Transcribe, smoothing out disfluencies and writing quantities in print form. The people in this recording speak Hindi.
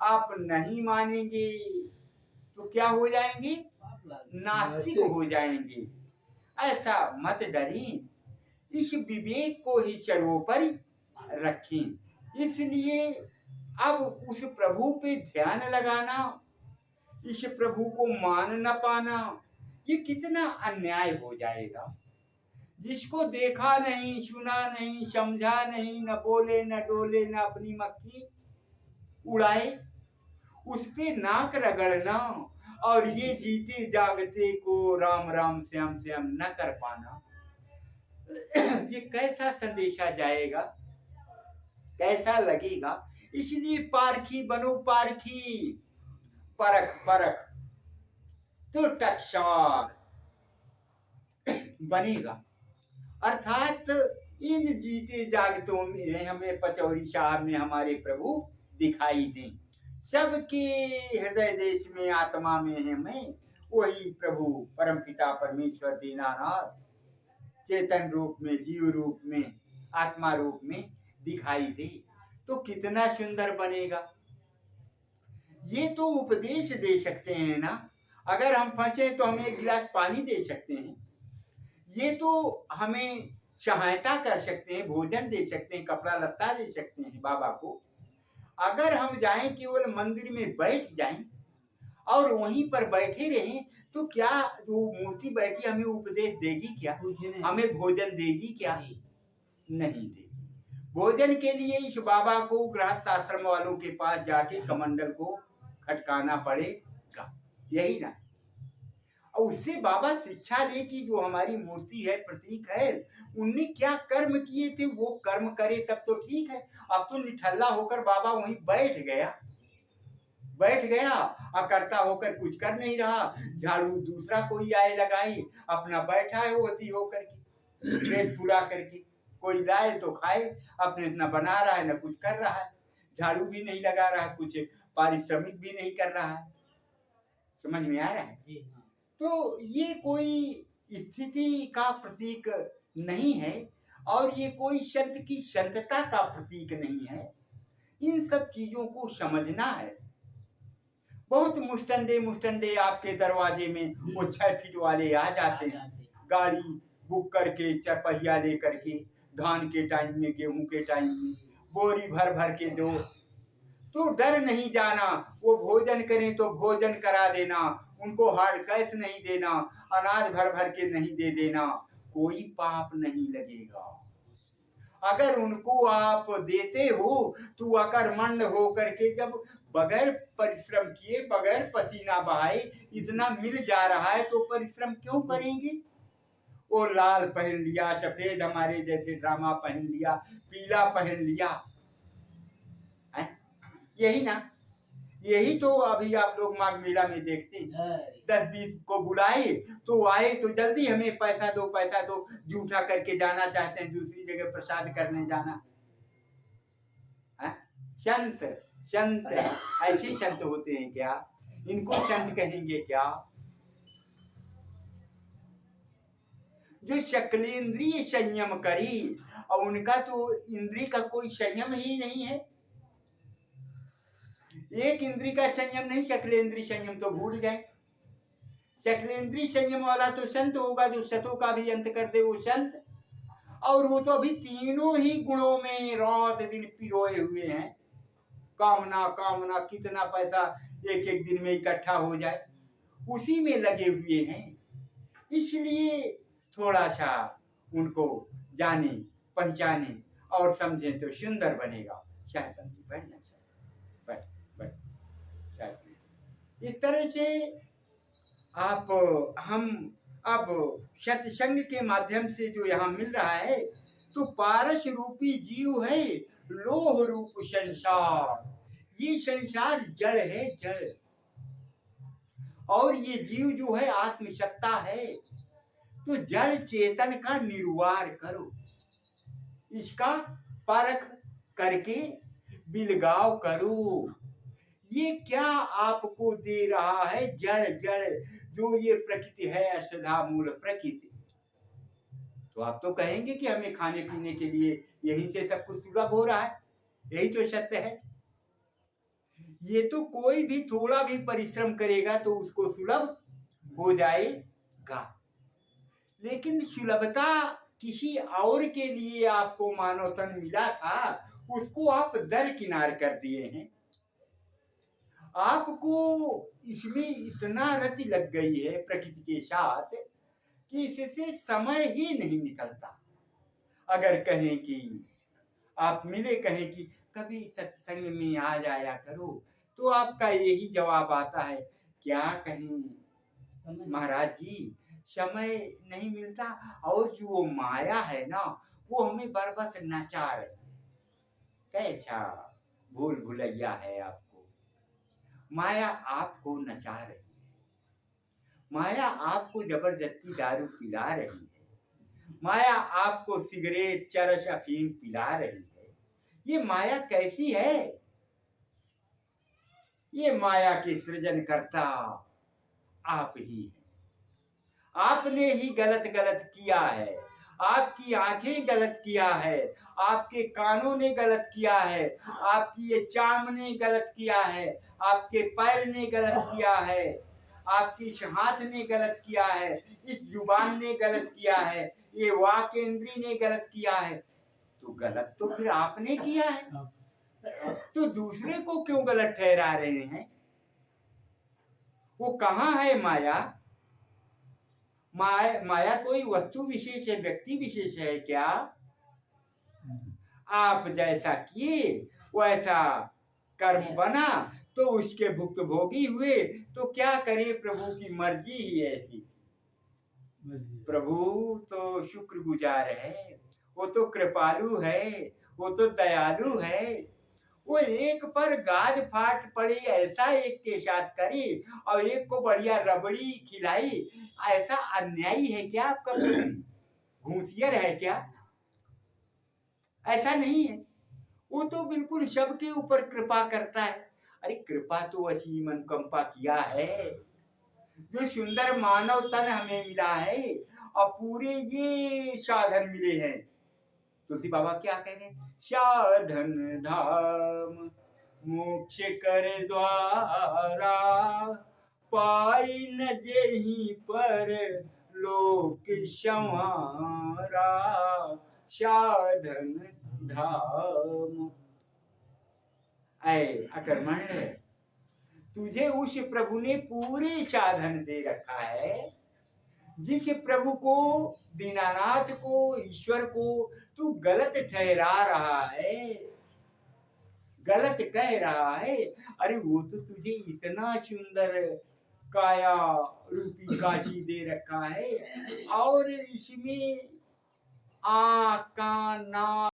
आप नहीं मानेंगे तो क्या हो जाएंगे? नास्तिक हो जाएंगे। ऐसा मत डरें, इस विवेक को ही सर्वोपरि रखें। इसलिए अब उस प्रभु पे ध्यान लगाना, इस प्रभु को मान न पाना, ये कितना अन्याय हो जाएगा। जिसको देखा नहीं, सुना नहीं, समझा नहीं, न बोले न डोले, न अपनी मक्खी उड़ाए, उस पे नाक रगड़ना और ये जीते जागते को राम राम श्याम श्याम न कर पाना, ये कैसा संदेशा जाएगा, कैसा लगेगा। इसलिए पारखी बनो, पारखी, परख परख तो टकसार बनेगा। अर्थात इन जीते जागतों में हमें पचौरी साहब में हमारे प्रभु दिखाई दें। सबके हृदय देश में आत्मा में हमें वही प्रभु परमपिता परमेश्वर दीनानाथ चेतन रूप में, जीव रूप में, आत्मा रूप में दिखाई दे तो कितना सुंदर बनेगा। ये तो उपदेश दे सकते हैं ना, अगर हम फंसे तो हमें एक गिलास पानी दे सकते हैं, ये तो हमें सहायता कर सकते हैं, भोजन दे सकते हैं, कपड़ा लत्ता दे सकते हैं बाबा को। अगर हम जाएं केवल मंदिर में बैठ जाएं और वहीं पर बैठे रहें तो क्या वो मूर्ति बैठी हमें उपदेश देगी क्या? हमें भोजन देगी क्या? नहीं देगी। भोजन के लिए इस बाबा को गृहस्थ आश्रम वालों के पास जाके कमंडल को खटकाना पड़ेगा, यही ना। उससे बाबा शिक्षा दे कि जो हमारी मूर्ति है, प्रतीक है, उनने क्या कर्म किए थे वो कर्म करे तब तो ठीक है। अब तो निठल्ला होकर बाबा वहीं बैठ गया अकर्ता होकर कुछ कर नहीं रहा, झाड़ू दूसरा कोई आए लगाए, अपना बैठा है होती होकर के पेट पूरा करके, कोई लाए तो खाए, अपने न बना रहा है न कुछ कर रहा है, झाड़ू भी नहीं लगा रहा है, कुछ पारिश्रमिक भी नहीं कर रहा है। समझ में आ रहा है? तो ये कोई स्थिति का प्रतीक नहीं है और ये कोई संत की संतता का प्रतीक नहीं है। इन सब चीजों को समझना है। बहुत मुस्टंडे आपके दरवाजे में वो 6 फीट वाले आ जाते हैं, गाड़ी बुक करके, चरपहिया ले करके, धान के टाइम में, गेहूं के टाइम में बोरी भर भर के दो, तो डर नहीं जाना। वो भोजन करें तो भोजन करा देना, उनको हार्ड कैश नहीं देना, अनाज भर भर के नहीं दे देना, कोई पाप नहीं लगेगा। अगर उनको आप देते हो तो अकर्मण्य हो करके, जब बगैर परिश्रम किए, बगैर पसीना बहाए इतना मिल जा रहा है तो परिश्रम क्यों करेंगे? वो लाल पहन लिया, सफेद हमारे जैसे ड्रामा पहन लिया, पीला पहन लिया, यही ना। यही तो अभी आप लोग माघ मेला में देखते हैं, 10-20 को बुलाए तो आए तो जल्दी हमें पैसा दो, जूठा करके जाना चाहते हैं दूसरी जगह प्रसाद करने जाना। संत संत ऐसे संत होते हैं क्या? इनको संत कहेंगे क्या? जो शक्लेंद्रिय संयम करी, और उनका तो इंद्रिय का कोई संयम ही नहीं है। एक इंद्रिय का संयम नहीं, शक्लेंद्रिय संयम तो भूल गए। शक्लेंद्रिय संयम वाला तो संत होगा जो सतों का भी अंत कर दे, वो संत। और वो तो अभी तीनों ही गुणों में रात दिन पिरोए हुए हैं। कामना कामना, कितना पैसा एक एक दिन में इकट्ठा हो जाए, उसी में लगे हुए हैं। इसलिए थोड़ा सा उनको जाने, पहचाने और समझे तो सुंदर बनेगा। शायद बैठना, इस तरह से आप हम अब सत्संग के माध्यम से जो यहाँ मिल रहा है, तो पारस रूपी जीव है, लोह रूप संसार। ये संसार जड़ है, जड़, और ये जीव जो है आत्मसत्ता है। तो जड़ चेतन का निर्वार करो, इसका परख करके बिलगाव करो। ये क्या आपको दे रहा है? जड़ जड़ जो ये प्रकृति है, अश्वधा मूल प्रकृति। तो आप तो कहेंगे कि हमें खाने पीने के लिए यहीं से सब कुछ सुलभ हो रहा है, यही तो सत्य है। ये तो कोई भी थोड़ा भी परिश्रम करेगा तो उसको सुलभ हो जाएगा, लेकिन सुलभता किसी और के लिए आपको मानव तन मिला था, उसको आप दरकिनार कर दिए हैं। आपको इसमें इतना रति लग गई है प्रकृति के साथ कि इससे समय ही नहीं निकलता। अगर कहें कि आप मिले, कहें कि कभी सत्संग में आ जाया करो, तो आपका यही जवाब आता है, क्या कहें महाराज जी, समय नहीं मिलता, और जो वो माया है ना, वो हमें बरबस नचा रही। कैसा भूल भुलैया है आपको, माया आपको नचा रही है, माया आपको जबरदस्ती दारू पिला रही है, माया आपको सिगरेट चरस अफीम पिला रही है। ये माया कैसी है? ये माया के सृजन करता आप ही हैं। आपने ही गलत गलत किया है, आपकी आंखें गलत किया है, आपके कानों ने गलत किया है, आपकी ये चाम ने गलत किया है, आपके पैर ने गलत किया है, आपकी इस हाथ ने गलत किया है, इस जुबान ने गलत किया है, ये वाक इंद्री ने गलत किया है। तो गलत तो फिर आपने किया है, तो दूसरे को क्यों गलत ठहरा रहे हैं? वो कहाँ है माया? माया कोई वस्तु विशेष है, व्यक्ति विशेष है क्या? आप जैसा किए वैसा कर्म बना, तो उसके भुक्त भोगी हुए। तो क्या करें, प्रभु की मर्जी ही ऐसी थी। प्रभु तो शुक्रगुजार है, वो तो कृपालु है, वो तो दयालु है। वो एक पर गाज फाट पड़े ऐसा एक के साथ करी, और एक को बढ़िया रबड़ी खिलाई। ऐसा अन्यायी है क्या आपका प्रभु? घूसियर है क्या? ऐसा नहीं है। वो तो बिल्कुल सबके ऊपर कृपा करता है। अरे कृपा तो असीम अनुकंपा किया है। जो सुंदर मानव तन हमें मिला है, और पूरे ये साधन मिले हैं। तुलसी बाबा क्या कह रहे हैं? साधन धाम मोक्ष कर द्वारा, पाई न जेहि पर लोक संवारा। साधन धाम। ऐ अकर्मण्य, तुझे उस प्रभु ने पूरे साधन दे रखा है, जिस प्रभु को, दीनानाथ को, ईश्वर को तू गलत ठहरा रहा है, गलत कह रहा है। अरे वो तो तुझे इतना सुंदर काया रूपी काशी दे रखा है, और इसमें आँख कान नाक